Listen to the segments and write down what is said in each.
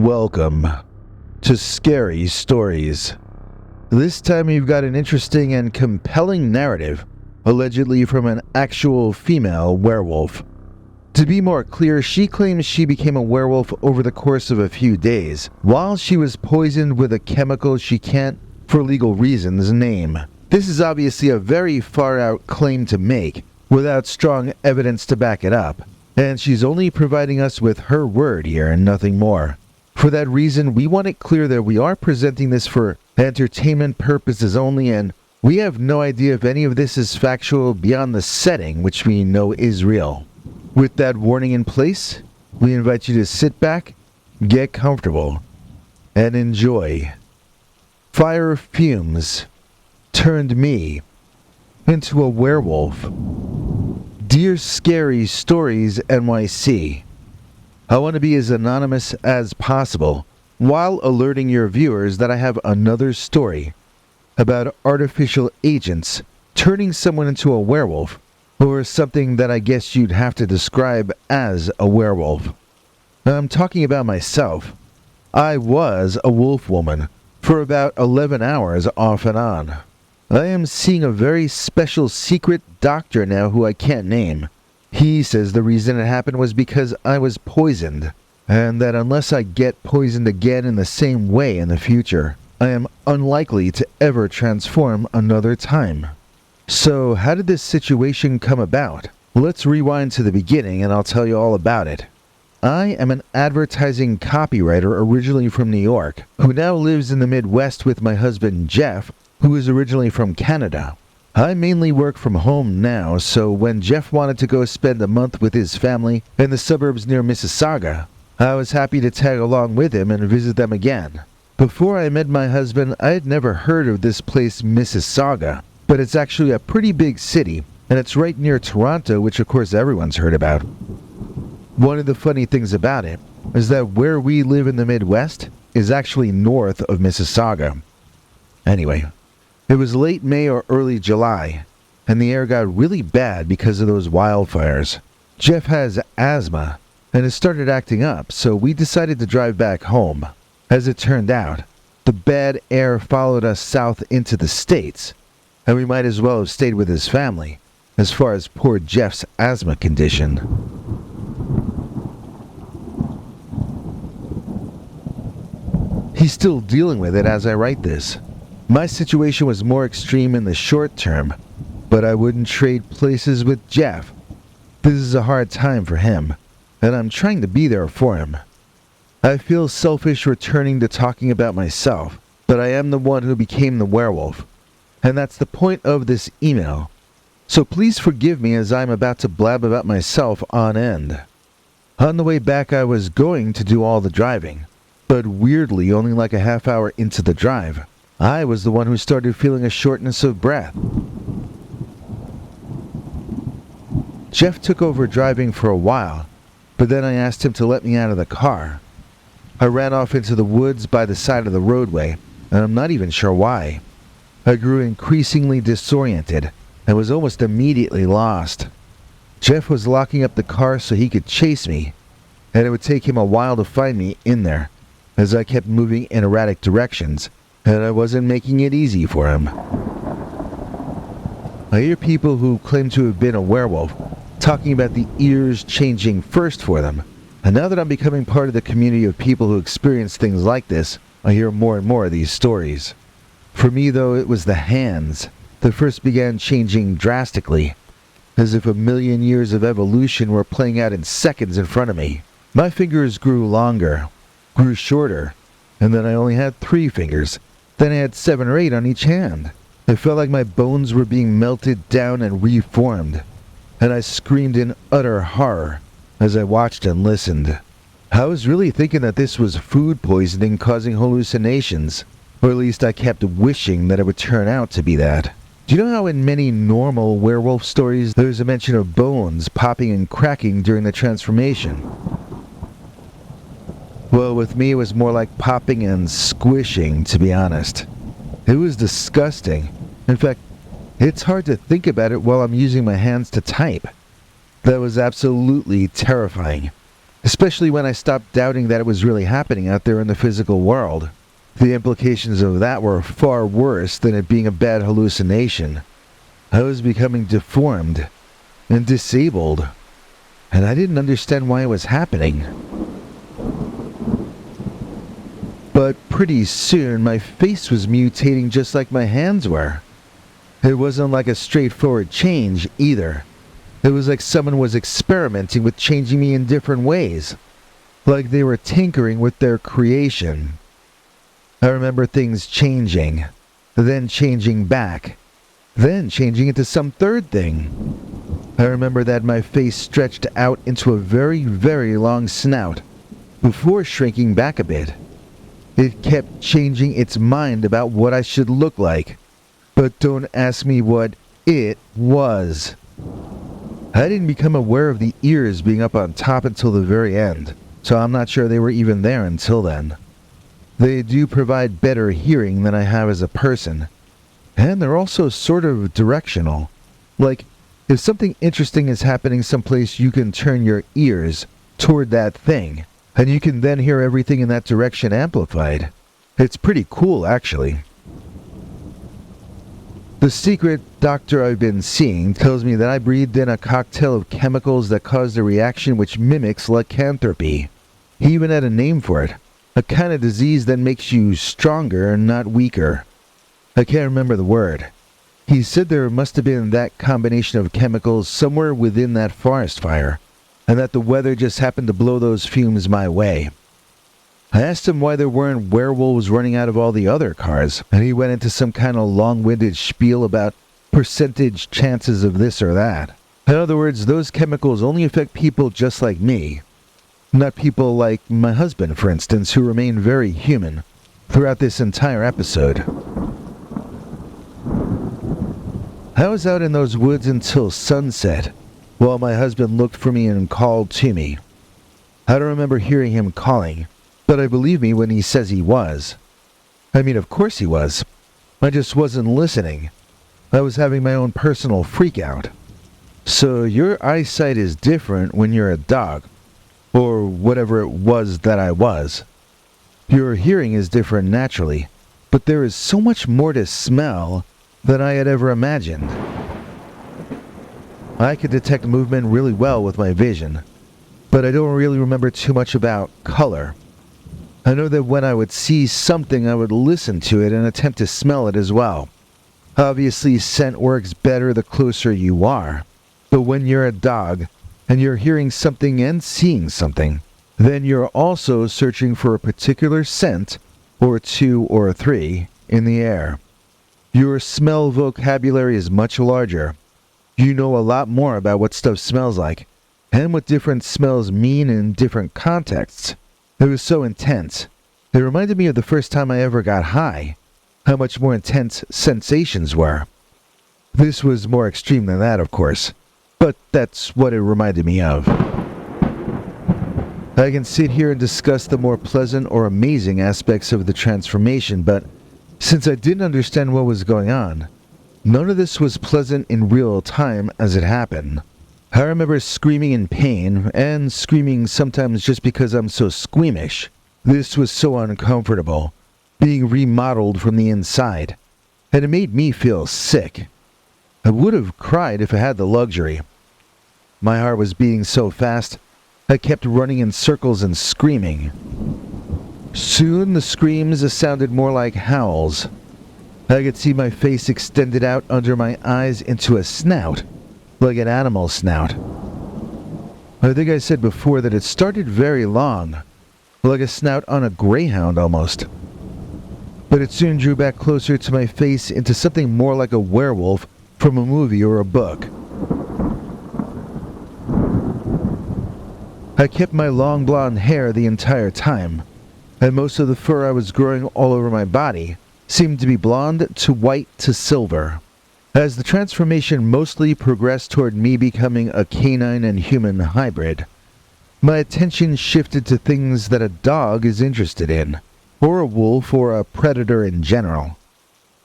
Welcome to Scary Stories. This time you've got an interesting and compelling narrative, allegedly from an actual female werewolf. To be more clear, she claims she became a werewolf over the course of a few days, while she was poisoned with a chemical she can't, for legal reasons, name. This is obviously a very far-out claim to make, without strong evidence to back it up, and she's only providing us with her word here and nothing more. For that reason, we want it clear that we are presenting this for entertainment purposes only, and we have no idea if any of this is factual beyond the setting, which we know is real. With that warning in place, we invite you to sit back, get comfortable, and enjoy. Fire fumes turned me into a werewolf. Dear Scary Stories NYC, I want to be as anonymous as possible, while alerting your viewers that I have another story about artificial agents turning someone into a werewolf, or something that I guess you'd have to describe as a werewolf. I'm talking about myself. I was a wolf woman for about 11 hours off and on. I am seeing a very special secret doctor now who I can't name. He says the reason it happened was because I was poisoned, and that unless I get poisoned again in the same way in the future, I am unlikely to ever transform another time. So how did this situation come about? Let's rewind to the beginning and I'll tell you all about it. I am an advertising copywriter originally from New York, who now lives in the Midwest with my husband Jeff, who is originally from Canada. I mainly work from home now, so when Jeff wanted to go spend a month with his family in the suburbs near Mississauga, I was happy to tag along with him and visit them again. Before I met my husband, I had never heard of this place Mississauga, but it's actually a pretty big city, and it's right near Toronto, which of course everyone's heard about. One of the funny things about it is that where we live in the Midwest is actually north of Mississauga. Anyway, it was late May or early July, and the air got really bad because of those wildfires. Jeff has asthma, and it started acting up, so we decided to drive back home. As it turned out, the bad air followed us south into the States, and we might as well have stayed with his family, as far as poor Jeff's asthma condition. He's still dealing with it as I write this. My situation was more extreme in the short term, but I wouldn't trade places with Jeff. This is a hard time for him, and I'm trying to be there for him. I feel selfish returning to talking about myself, but I am the one who became the werewolf, and that's the point of this email. So please forgive me as I'm about to blab about myself on end. On the way back I was going to do all the driving, but weirdly only like a half hour into the drive, I was the one who started feeling a shortness of breath. Jeff took over driving for a while, but then I asked him to let me out of the car. I ran off into the woods by the side of the roadway, and I'm not even sure why. I grew increasingly disoriented and was almost immediately lost. Jeff was locking up the car so he could chase me, and it would take him a while to find me in there, as I kept moving in erratic directions, and I wasn't making it easy for him. I hear people who claim to have been a werewolf talking about the ears changing first for them, and now that I'm becoming part of the community of people who experience things like this, I hear more and more of these stories. For me though, it was the hands that first began changing drastically, as if a million years of evolution were playing out in seconds in front of me. My fingers grew longer, grew shorter, and then I only had 3 fingers. Then I had 7 or 8 on each hand. It felt like my bones were being melted down and reformed, and I screamed in utter horror as I watched and listened. I was really thinking that this was food poisoning causing hallucinations, or at least I kept wishing that it would turn out to be that. Do you know how in many normal werewolf stories there's a mention of bones popping and cracking during the transformation? Well, with me it was more like popping and squishing, to be honest. It was disgusting. In fact, it's hard to think about it while I'm using my hands to type. That was absolutely terrifying. especially when I stopped doubting that it was really happening out there in the physical world. The implications of that were far worse than it being a bad hallucination. I was becoming deformed and disabled, and I didn't understand why it was happening. But pretty soon, my face was mutating just like my hands were. It wasn't like a straightforward change either. It was like someone was experimenting with changing me in different ways, like they were tinkering with their creation. I remember things changing, then changing back, then changing into some third thing. I remember that my face stretched out into a very, very long snout, before shrinking back a bit. It kept changing its mind about what I should look like, but don't ask me what it was. I didn't become aware of the ears being up on top until the very end, so I'm not sure they were even there until then. They do provide better hearing than I have as a person, and they're also sort of directional. Like, if something interesting is happening someplace, you can turn your ears toward that thing, and you can then hear everything in that direction amplified. It's pretty cool, actually. The secret doctor I've been seeing tells me that I breathed in a cocktail of chemicals that caused a reaction which mimics lycanthropy. He even had a name for it. A kind of disease that makes you stronger and not weaker. I can't remember the word. He said there must have been that combination of chemicals somewhere within that forest fire, and that the weather just happened to blow those fumes my way. I asked him why there weren't werewolves running out of all the other cars, and he went into some kind of long-winded spiel about percentage chances of this or that. In other words, those chemicals only affect people just like me. Not people like my husband, for instance, who remain very human throughout this entire episode. I was out in those woods until sunset, while my husband looked for me and called to me. I don't remember hearing him calling, but I believe me when he says he was. I mean, of course he was. I just wasn't listening. I was having my own personal freak-out. So your eyesight is different when you're a dog, or whatever it was that I was. Your hearing is different naturally, but there is so much more to smell than I had ever imagined. I could detect movement really well with my vision, but I don't really remember too much about color. I know that when I would see something, I would listen to it and attempt to smell it as well. Obviously, scent works better the closer you are, but when you're a dog, and you're hearing something and seeing something, then you're also searching for a particular scent, or two or three, in the air. Your smell vocabulary is much larger. You know a lot more about what stuff smells like, and what different smells mean in different contexts. It was so intense. It reminded me of the first time I ever got high, how much more intense sensations were. This was more extreme than that, of course. But that's what it reminded me of. I can sit here and discuss the more pleasant or amazing aspects of the transformation, but since I didn't understand what was going on, none of this was pleasant in real time as it happened. I remember screaming in pain, and screaming sometimes just because I'm so squeamish. This was so uncomfortable, being remodeled from the inside, and it made me feel sick. I would have cried if I had the luxury. My heart was beating so fast, I kept running in circles and screaming. Soon the screams sounded more like howls. I could see my face extended out under my eyes into a snout, like an animal snout. I think I said before that it started very long, like a snout on a greyhound almost. But it soon drew back closer to my face into something more like a werewolf from a movie or a book. I kept my long blonde hair the entire time, and most of the fur I was growing all over my body seemed to be blonde to white to silver. As the transformation mostly progressed toward me becoming a canine and human hybrid, my attention shifted to things that a dog is interested in, or a wolf or a predator in general.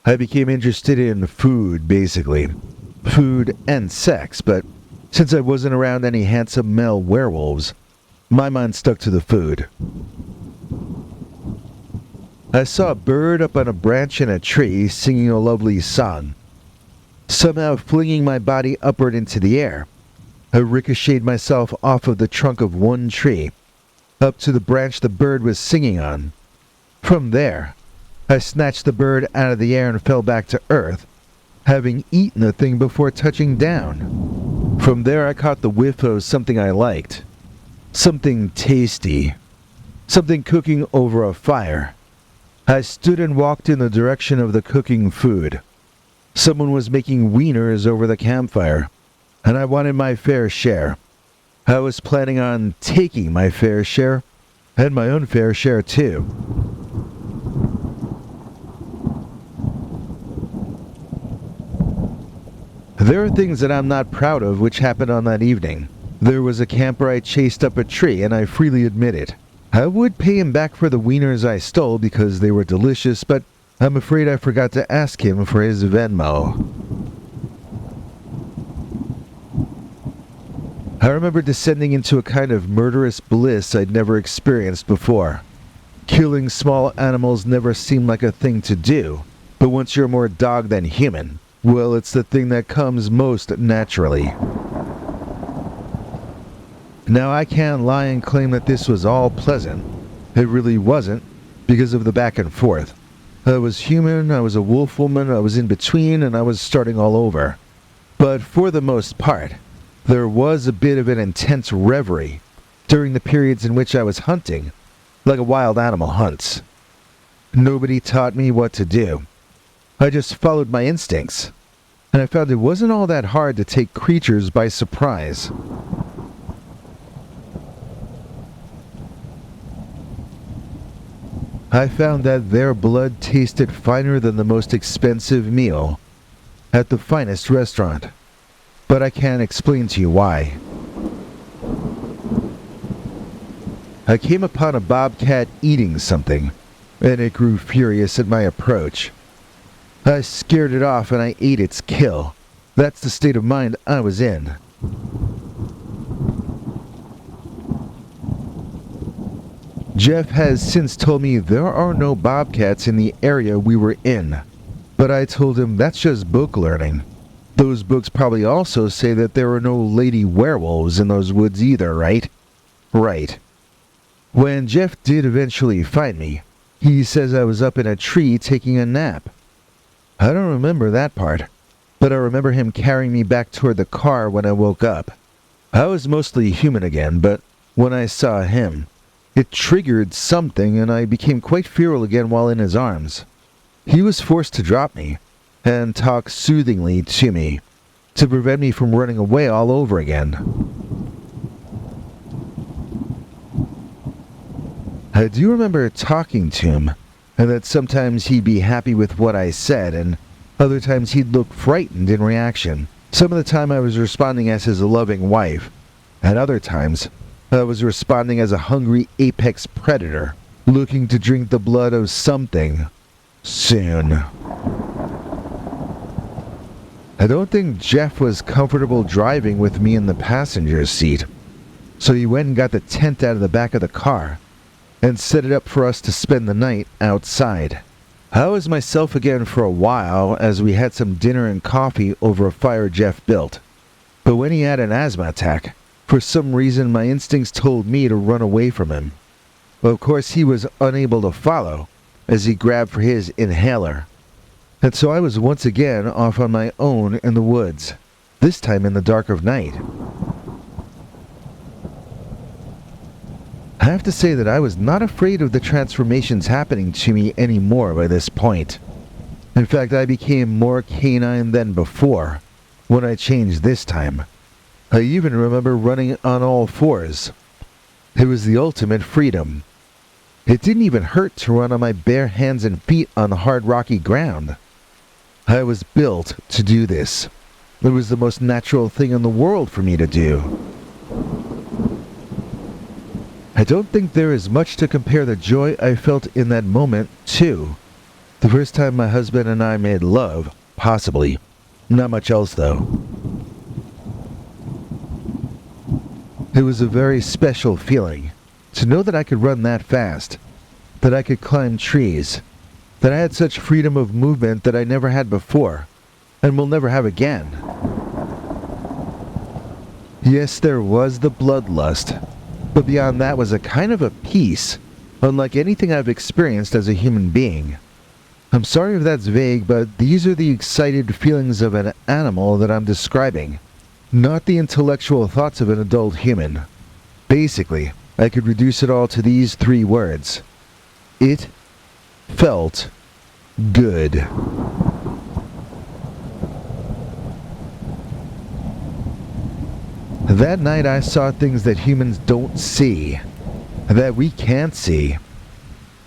I became interested in food, basically. Food and sex, but since I wasn't around any handsome male werewolves, My mind stuck to the food. I saw a bird up on a branch in a tree singing a lovely song, somehow flinging my body upward into the air. I ricocheted myself off of the trunk of one tree, up to the branch the bird was singing on. From there, I snatched the bird out of the air and fell back to earth, having eaten the thing before touching down. From there I caught the whiff of something I liked. Something tasty. Something cooking over a fire. I stood and walked in the direction of the cooking food. Someone was making wieners over the campfire, and I wanted my fair share. I was planning on taking my fair share, and my unfair share too. There are things that I'm not proud of which happened on that evening. There was a camper I chased up a tree, and I freely admit it. I would pay him back for the wieners I stole because they were delicious, but I'm afraid I forgot to ask him for his Venmo. I remember descending into a kind of murderous bliss I'd never experienced before. Killing small animals never seemed like a thing to do, but once you're more dog than human, well, it's the thing that comes most naturally. Now I can't lie and claim that this was all pleasant. It really wasn't, because of the back and forth. I was human, I was a wolf woman, I was in between, and I was starting all over. But for the most part, there was a bit of an intense reverie during the periods in which I was hunting, like a wild animal hunts. Nobody taught me what to do. I just followed my instincts, and I found it wasn't all that hard to take creatures by surprise. I found that their blood tasted finer than the most expensive meal at the finest restaurant, but I can't explain to you why. I came upon a bobcat eating something, and it grew furious at my approach. I scared it off and I ate its kill. That's the state of mind I was in. Jeff has since told me there are no bobcats in the area we were in, but I told him that's just book learning. Those books probably also say that there are no lady werewolves in those woods either, right? Right. When Jeff did eventually find me, he says I was up in a tree taking a nap. I don't remember that part, but I remember him carrying me back toward the car when I woke up. I was mostly human again, but when I saw him, it triggered something and I became quite feral again while in his arms. He was forced to drop me and talk soothingly to me to prevent me from running away all over again. I do remember talking to him, and that sometimes he'd be happy with what I said, and other times he'd look frightened in reaction. Some of the time I was responding as his loving wife, and other times I was responding as a hungry apex predator, looking to drink the blood of something soon. I don't think Jeff was comfortable driving with me in the passenger seat, so he went and got the tent out of the back of the car and set it up for us to spend the night outside. I was myself again for a while as we had some dinner and coffee over a fire Jeff built. But when he had an asthma attack, for some reason my instincts told me to run away from him. Of course he was unable to follow as he grabbed for his inhaler. And so I was once again off on my own in the woods, this time in the dark of night. I have to say that I was not afraid of the transformations happening to me anymore by this point. In fact, I became more canine than before when I changed this time. I even remember running on all fours. It was the ultimate freedom. It didn't even hurt to run on my bare hands and feet on the hard rocky ground. I was built to do this. It was the most natural thing in the world for me to do. I don't think there is much to compare the joy I felt in that moment to the first time my husband and I made love, possibly. Not much else though. It was a very special feeling to know that I could run that fast, that I could climb trees, that I had such freedom of movement that I never had before, and will never have again. Yes, there was the bloodlust, but beyond that was a kind of a peace, unlike anything I've experienced as a human being. I'm sorry if that's vague, but these are the excited feelings of an animal that I'm describing, not the intellectual thoughts of an adult human. Basically, I could reduce it all to these 3 words. It felt good. That night I saw things that humans don't see, that we can't see.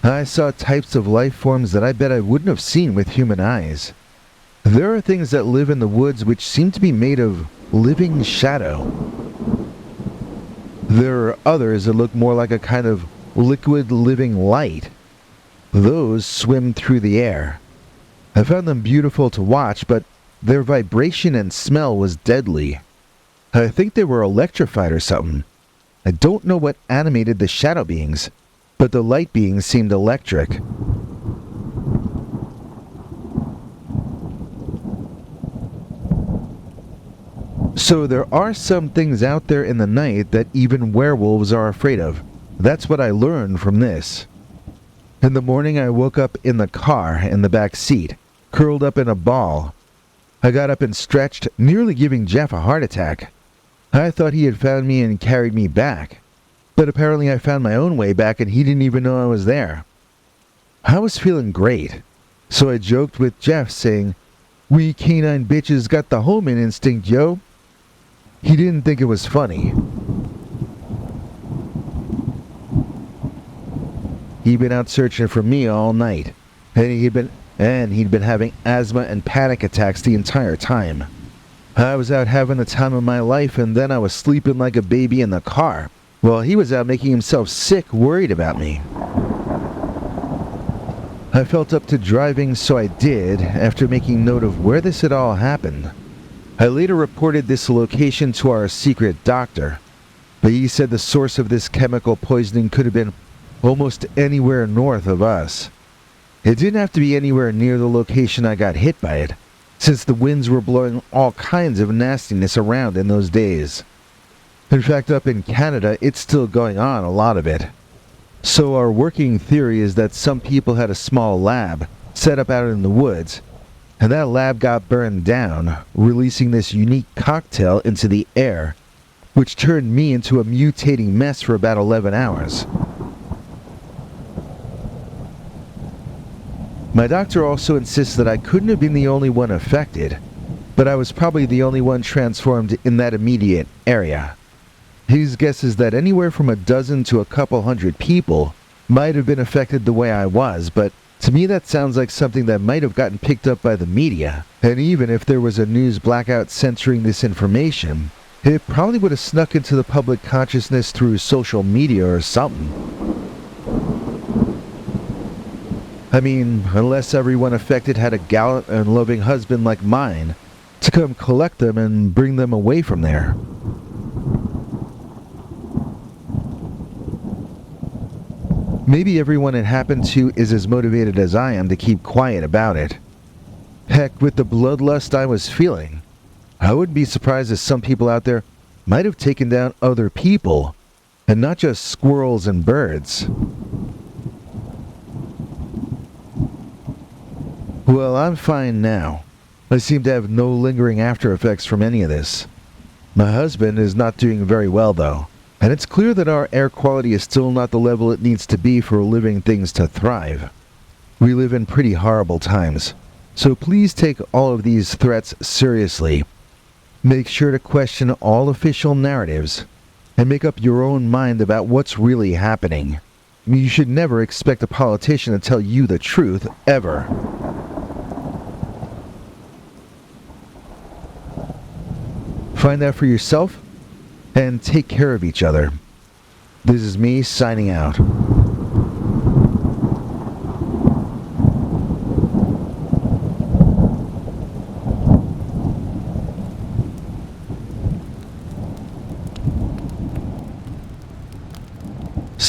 I saw types of life forms that I bet I wouldn't have seen with human eyes. There are things that live in the woods which seem to be made of living shadow. There are others that look more like a kind of liquid living light. Those swim through the air. I found them beautiful to watch, but their vibration and smell was deadly. I think they were electrified or something. I don't know what animated the shadow beings, but the light beings seemed electric. So there are some things out there in the night that even werewolves are afraid of. That's what I learned from this. In the morning I woke up in the car in the back seat, curled up in a ball. I got up and stretched, nearly giving Jeff a heart attack. I thought he had found me and carried me back, but apparently I found my own way back and he didn't even know I was there. I was feeling great, so I joked with Jeff saying, "We canine bitches got the homing instinct, yo." He didn't think it was funny. He'd been out searching for me all night, and he'd been having asthma and panic attacks the entire time. I was out having the time of my life, and then I was sleeping like a baby in the car, while he was out making himself sick, worried about me. I felt up to driving, so I did, after making note of where this had all happened. I later reported this location to our secret doctor, but he said the source of this chemical poisoning could have been almost anywhere north of us. It didn't have to be anywhere near the location I got hit by it, since the winds were blowing all kinds of nastiness around in those days. In fact, up in Canada, it's still going on, a lot of it. So our working theory is that some people had a small lab set up out in the woods, and that lab got burned down, releasing this unique cocktail into the air, which turned me into a mutating mess for about 11 hours. My doctor also insists that I couldn't have been the only one affected, but I was probably the only one transformed in that immediate area. His guess is that anywhere from a dozen to a couple hundred people might have been affected the way I was, but to me that sounds like something that might have gotten picked up by the media, and even if there was a news blackout censoring this information, it probably would have snuck into the public consciousness through social media or something. I mean, unless everyone affected had a gallant and loving husband like mine to come collect them and bring them away from there. Maybe everyone it happened to is as motivated as I am to keep quiet about it. Heck, with the bloodlust I was feeling, I wouldn't be surprised if some people out there might have taken down other people, and not just squirrels and birds. Well, I'm fine now. I seem to have no lingering after effects from any of this. My husband is not doing very well, though, and it's clear that our air quality is still not the level it needs to be for living things to thrive. We live in pretty horrible times, so please take all of these threats seriously. Make sure to question all official narratives, and make up your own mind about what's really happening. You should never expect a politician to tell you the truth, ever. Find out for yourself, and take care of each other. This is me signing out.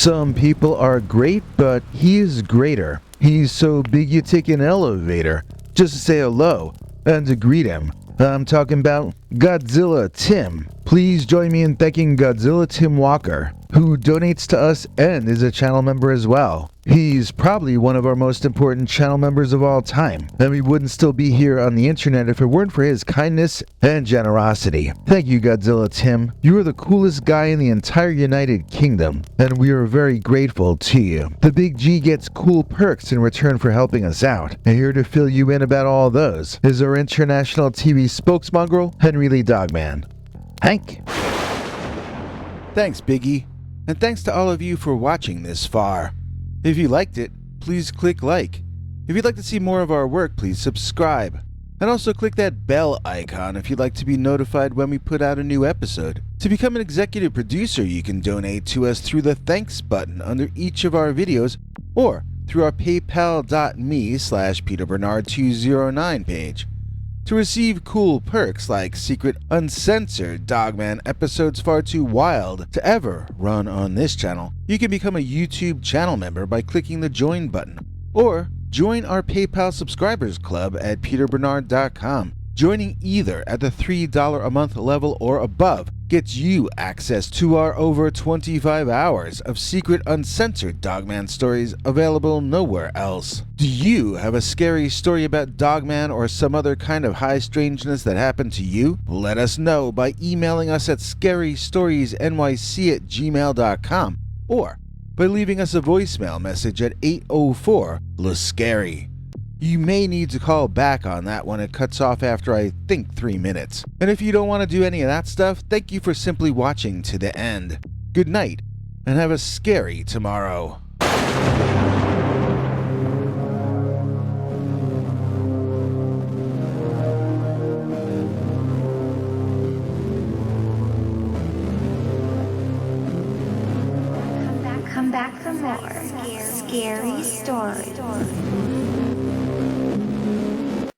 Some people are great, but he is greater. He's so big you take an elevator just to say hello and to greet him. I'm talking about Godzilla Tim. Please join me in thanking Godzilla Tim Walker, who donates to us and is a channel member as well. He's probably one of our most important channel members of all time, and we wouldn't still be here on the internet if it weren't for his kindness and generosity. Thank you, Godzilla Tim. You are the coolest guy in the entire United Kingdom, and we are very grateful to you. The Big G gets cool perks in return for helping us out, and here to fill you in about all those is our international TV spokesmongrel, Henry Lee Dogman. Hank? Thanks, Biggie, and thanks to all of you for watching this far. If you liked it, please click like. If you'd like to see more of our work, please subscribe. And also click that bell icon if you'd like to be notified when we put out a new episode. To become an executive producer, you can donate to us through the thanks button under each of our videos or through our paypal.me/PeterBernard209 page. To receive cool perks like secret uncensored Dogman episodes far too wild to ever run on this channel, you can become a YouTube channel member by clicking the join button, or join our PayPal subscribers club at peterbernard.com. Joining either at the $3 a month level or above gets you access to our over 25 hours of secret uncensored Dogman stories available nowhere else. Do you have a scary story about Dogman or some other kind of high strangeness that happened to you? Let us know by emailing us at scarystoriesnyc@gmail.com or by leaving us a voicemail message at 804-LA-SCARY. You may need to call back on that when it cuts off after I think 3 minutes. And if you don't want to do any of that stuff, thank you for simply watching to the end. Good night, and have a scary tomorrow. Come back for more scary stories.